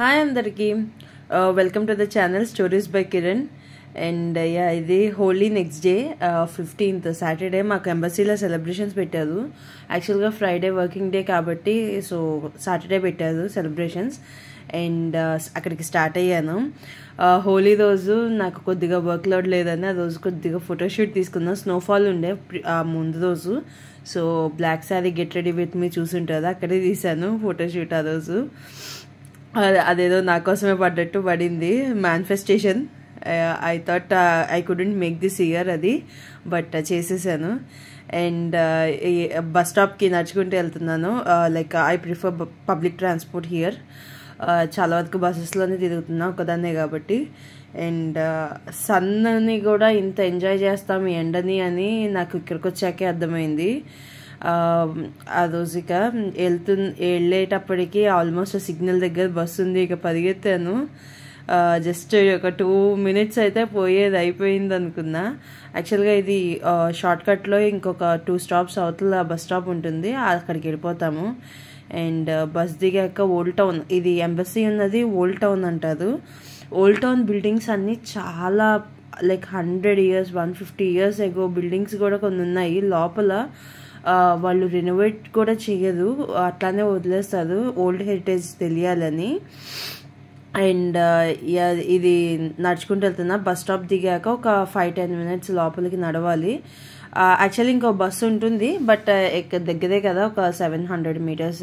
Hi అందరికి welcome to the channel stories by Kiran. And ఇది Holi next day 15th Saturday మాకు ఎంబసీలో celebrations పెట్టారు. యాక్చువల్గా ఫ్రైడే వర్కింగ్ డే కాబట్టి సో సాటర్డే పెట్టారు సెలబ్రేషన్స్. అండ్ అక్కడికి స్టార్ట్ అయ్యాను. హోలీ రోజు నాకు కొద్దిగా వర్క్ లోడ్ లేదని ఆ రోజు కొద్దిగా ఫోటోషూట్ తీసుకున్నాను. స్నోఫాల్ ఉండే ముందు రోజు. So black sari get ready with me చూసుంటుంది, అక్కడే తీశాను ఫోటోషూట్ ఆ రోజు. అదేదో నా కోసమే పడ్డట్టు పడింది. Manifestation. I thought I couldn't make this year అది, బట్ చేసేసాను. అండ్ బస్ స్టాప్కి నడుచుకుంటూ వెళ్తున్నాను. Like I prefer public transport here. చాలా వరకు బస్సెస్లోనే తిరుగుతున్నా ఒకదాన్నే కాబట్టి. అండ్ సన్ని కూడా ఇంత ఎంజాయ్ చేస్తాం ఈ ఎండని అని నాకు ఇక్కడికి వచ్చాకే అర్థమైంది. ఆ రోజు ఇక వెళ్ళేటప్పటికి ఆల్మోస్ట్ సిగ్నల్ దగ్గర బస్సు ఉంది. ఇక పరిగెత్తాను. జస్ట్ ఒక 2 minutes అయితే పోయేది అయిపోయింది అనుకున్నా. యాక్చువల్గా ఇది షార్ట్కట్లో ఇంకొక 2 stops అవతల బస్ స్టాప్ ఉంటుంది, అక్కడికి వెళ్ళిపోతాము. అండ్ బస్ దిగాక ఓల్డ్ టౌన్, ఇది ఎంబసీ ఉన్నది ఓల్డ్ టౌన్ అంటారు. ఓల్డ్ టౌన్ బిల్డింగ్స్ అన్నీ చాలా లైక్ 100 years 150 years ఎగో బిల్డింగ్స్ కూడా కొన్ని ఉన్నాయి. లోపల వాళ్ళు రెనోవేట్ కూడా చేయరు, అట్లానే వదిలేస్తారు ఓల్డ్ హెరిటేజ్ తెలియాలని. అండ్ ఇది నడుచుకుంటూ వెళ్తున్నా. బస్ స్టాప్ దిగాక ఒక 5-10 minutes లోపలికి నడవాలి. యాక్చువల్లీ ఇంకో బస్సు ఉంటుంది, బట్ దగ్గరే కదా, ఒక 700 meters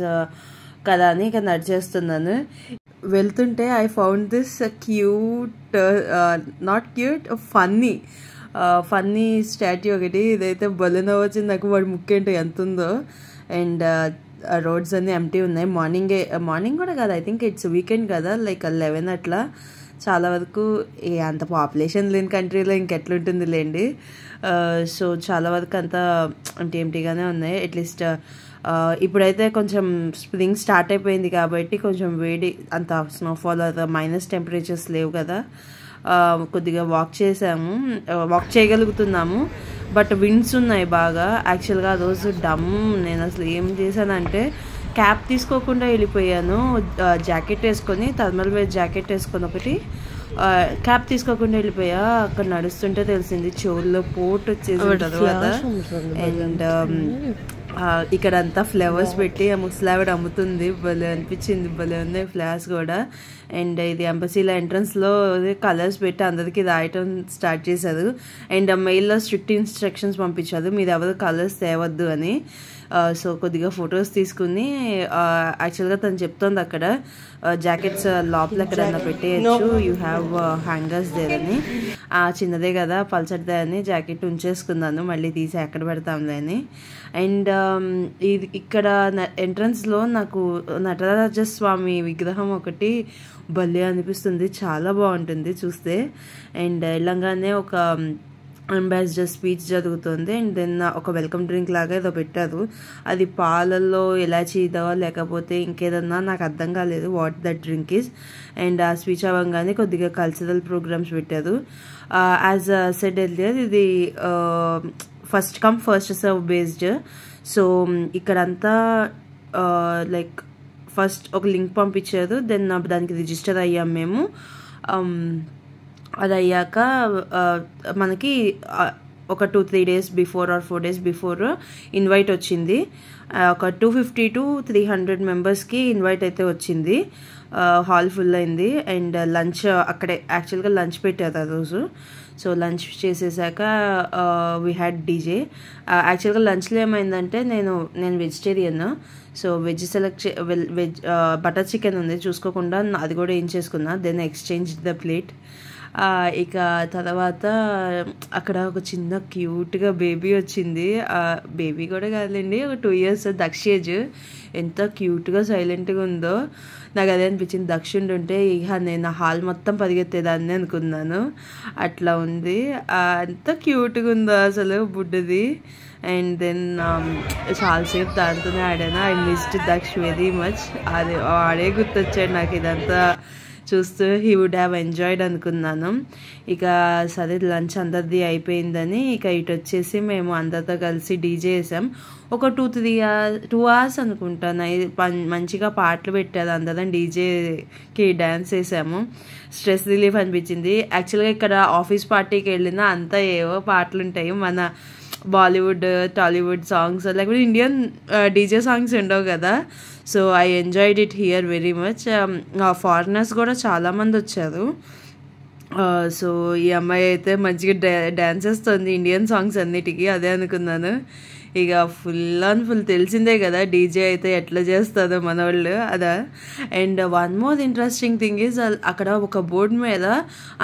కదా అని ఇక నడిచేస్తున్నాను. వెళ్తుంటే I found this cute, not cute, funny statue ఒకటి. ఇదైతే బలూన్ వచ్చింది నాకు, వాడి ముక్కేంటో ఎంత ఉందో. అండ్ రోడ్స్ అన్నీ ఎంటీ ఉన్నాయి. మార్నింగ్ కూడా కదా, ఐ థింక్ ఇట్స్ వీకెండ్ కదా, లైక్ 11 అట్లా. చాలా వరకు అంత పాపులేషన్ లేని కంట్రీలో ఇంకెట్లుంటుంది లేండి. సో చాలా వరకు అంతా ఎంటీగానే ఉన్నాయి. అట్లీస్ట్ ఇప్పుడైతే కొంచెం స్ప్రింగ్ స్టార్ట్ అయిపోయింది కాబట్టి కొంచెం వేడి, అంత స్నోఫాల్ మైనస్ టెంపరేచర్స్ లేవు కదా. కొద్దిగా వాక్ చేయగలుగుతున్నాము, బట్ విండ్స్ ఉన్నాయి బాగా. యాక్చువల్గా ఆ రోజు నేను అసలు ఏం చేశానంటే క్యాప్ తీసుకోకుండా వెళ్ళిపోయాను. జాకెట్ వేసుకొని, థర్మల్ వేర్ జాకెట్ వేసుకొని ఒకటి, క్యాప్ తీసుకోకుండా వెళ్ళిపోయా. అక్కడ నడుస్తుంటే తెలిసింది చెవుల్లో పోటు వచ్చేసిన తర్వాత. అండ్ ఇక్కడ అంతా ఫ్లవర్స్ పెట్టి ఆ ముసలావిడ అమ్ముతుంది. భలే అనిపించింది, భలే ఉన్నాయి ఫ్లవర్స్ కూడా. అండ్ ఇది ఎంబసీలో ఎంట్రన్స్లో కలర్స్ పెట్టి అందరికీ రాయటం స్టార్ట్ చేశారు. అండ్ మెయిల్లో స్ట్రిక్ట్ ఇన్స్ట్రక్షన్స్ పంపించారు, మీరు ఎవరు కలర్స్ తేవద్దు అని. సో కొద్దిగా ఫొటోస్ తీసుకుని, యాక్చువల్గా తను చెప్తోంది అక్కడ జాకెట్స్ లోపల ఎక్కడన్నా పెట్టేయచ్చు, యూ హ్యావ్ హ్యాంగర్స్ దేర్ అని. చిన్నదే కదా పల్చడిదే అని జాకెట్ ఉంచేసుకున్నాను, మళ్ళీ తీసి ఎక్కడ పెడతాంలే అని. అండ్ ఇది ఇక్కడ ఎంట్రన్స్లో నాకు నటరాజస్వామి విగ్రహం ఒకటి భలే అనిపిస్తుంది, చాలా బాగుంటుంది చూస్తే. అండ్ వెళ్ళంగానే ఒక అంబాసిడర్ స్పీచ్ జరుగుతుంది. అండ్ దెన్ ఒక వెల్కమ్ డ్రింక్ లాగా ఏదో పెట్టారు. అది పాలల్లో ఎలాచీదో లేకపోతే ఇంకేదన్నా నాకు అర్థం కాలేదు what that drink is. And ఆ స్పీచ్ అవ్వగానే కొద్దిగా కల్చరల్ ప్రోగ్రామ్స్ పెట్టారు. యాజ్ సెడ్ ఎర్లియర్, ఇది first come first serve based. So ఇక్కడంతా లైక్ ఫస్ట్ ఒక లింక్ పంపించారు, దెన్ దానికి రిజిస్టర్ అయ్యాం మేము. అది అయ్యాక మనకి ఒక 2-3 days before or 4 days before invite వచ్చింది. ఒక 250 to 300 members ఇన్వైట్ అయితే వచ్చింది. హాల్ ఫుల్ అయింది. అండ్ లంచ్ అక్కడే యాక్చువల్గా లంచ్ పెట్టారు ఆ రోజు. సో లంచ్ చేసేసాక వీ హ్యాడ్ డీజే. యాక్చువల్గా లంచ్లో ఏమైందంటే నేను vegetarian, so veg butter chicken ఉంది, చూసుకోకుండా అది కూడా ఏం చేసుకున్నా. Then exchange the plate. ఇక తర్వాత అక్కడ ఒక చిన్న క్యూట్గా బేబీ వచ్చింది. బేబీ కూడా కాదులేండి, ఒక 2 years దక్షేజ్. ఎంత క్యూట్గా సైలెంట్గా ఉందో. నాకు అదే అనిపించింది, దక్షుండి ఉంటే ఇక నేను హాల్ మొత్తం పరిగెత్తేదాన్ని అనుకున్నాను, అట్లా ఉంది. ఎంత క్యూట్గా ఉందో అసలు బుడ్డది. అండ్ దెన్ చాలాసేపు దాంతోనే ఆడాను. I missed Daksh very much. ఆడే గుర్తొచ్చాడు నాకు. ఇదంతా చూస్తూ హీ వుడ్ హ్యావ్ ఎంజాయ్డ్ అనుకున్నాను. ఇక సరే లంచ్ అందరిది అయిపోయిందని ఇక ఇటు వచ్చేసి మేము అందరితో కలిసి డీజే వేసాం. ఒక 2 hours అనుకుంటా మంచిగా పాటలు పెట్టారు, అందరం డీజేకి డ్యాన్స్ వేసాము. స్ట్రెస్ రిలీఫ్ అనిపించింది. యాక్చువల్గా ఇక్కడ ఆఫీస్ పార్టీకి వెళ్ళినా అంతా ఏవో పాటలు ఉంటాయి, మన బాలీవుడ్ టాలీవుడ్ సాంగ్స్ లేకపోతే ఇండియన్ డీజే సాంగ్స్ ఉండవు కదా. So I enjoyed it here very much. Foreigners కూడా చాలామంది వచ్చారు. సో ఈ అమ్మాయి అయితే మంచిగా డ్యాన్స్ చేస్తుంది ఇండియన్ సాంగ్స్ అన్నిటికీ, అదే అనుకున్నాను. ఇక ఫుల్ తెలిసిందే కదా డీజే అయితే ఎట్లా చేస్తుందో మన వాళ్ళు అదా. And one more interesting thing is అక్కడ ఒక బోర్డు మీద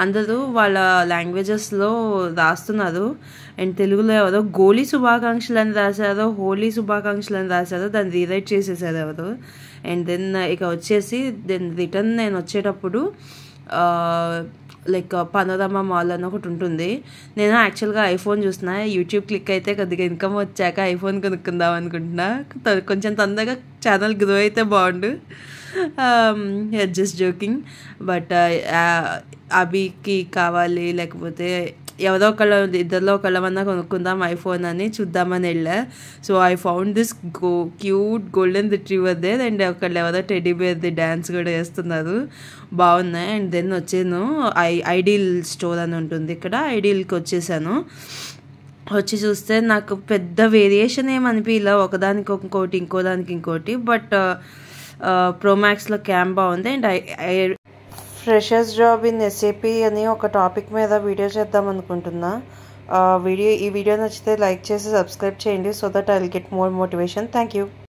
అందరూ వాళ్ళ లాంగ్వేజెస్లో రాస్తున్నారు. అండ్ తెలుగులో ఎవరో గోలీ శుభాకాంక్షలు అని రాశారో హోలీ శుభాకాంక్షలు అని రాశారో దాన్ని రీరైట్ చేసేసారు ఎవరు. అండ్ దెన్ ఇక వచ్చేసి రిటర్న్ నేను వచ్చేటప్పుడు లైక్ పనోరమా మాల్ అని ఒకటి ఉంటుంది. నేను యాక్చువల్గా ఐఫోన్ చూసిన, యూట్యూబ్ క్లిక్ అయితే కొద్దిగా ఇన్కమ్ వచ్చాక ఐఫోన్ కొనుక్కుందాం అనుకుంటున్నా. కొంచెం తొందరగా ఛానల్ గ్రో అయితే బాగుండు. Just joking. బట్ అభికి కావాలి లేకపోతే ఎవరో ఇద్దరిలో ఒకళ్ళమన్నా కొనుక్కుందాం ఐఫోన్ అని చూద్దామని వెళ్ళా. So I found this cute golden retriever there. And ఒకళ్ళు ఎవరో టెడ్డీ బేర్ది డ్యాన్స్ కూడా చేస్తున్నారు, బాగున్నాయి. అండ్ దెన్ వచ్చాను ఐడియల్ స్టోర్ అని ఉంటుంది ఇక్కడ, ఐడియల్కి వచ్చేసాను. వచ్చి చూస్తే నాకు పెద్ద వేరియేషన్ ఏమనిపించలే, ఒకదానికి ఇంకోటి ఇంకోటి. బట్ ప్రోమాక్స్లో క్యామ్ బాగుంది. And freshers job in SAP అని ఒక టాపిక్ మీద వీడియో చేద్దాం అనుకుంటున్నా. ఈ వీడియో నచ్చితే లైక్ చేసి సబ్స్క్రైబ్ చేయండి, so that I will get more motivation. Thank you.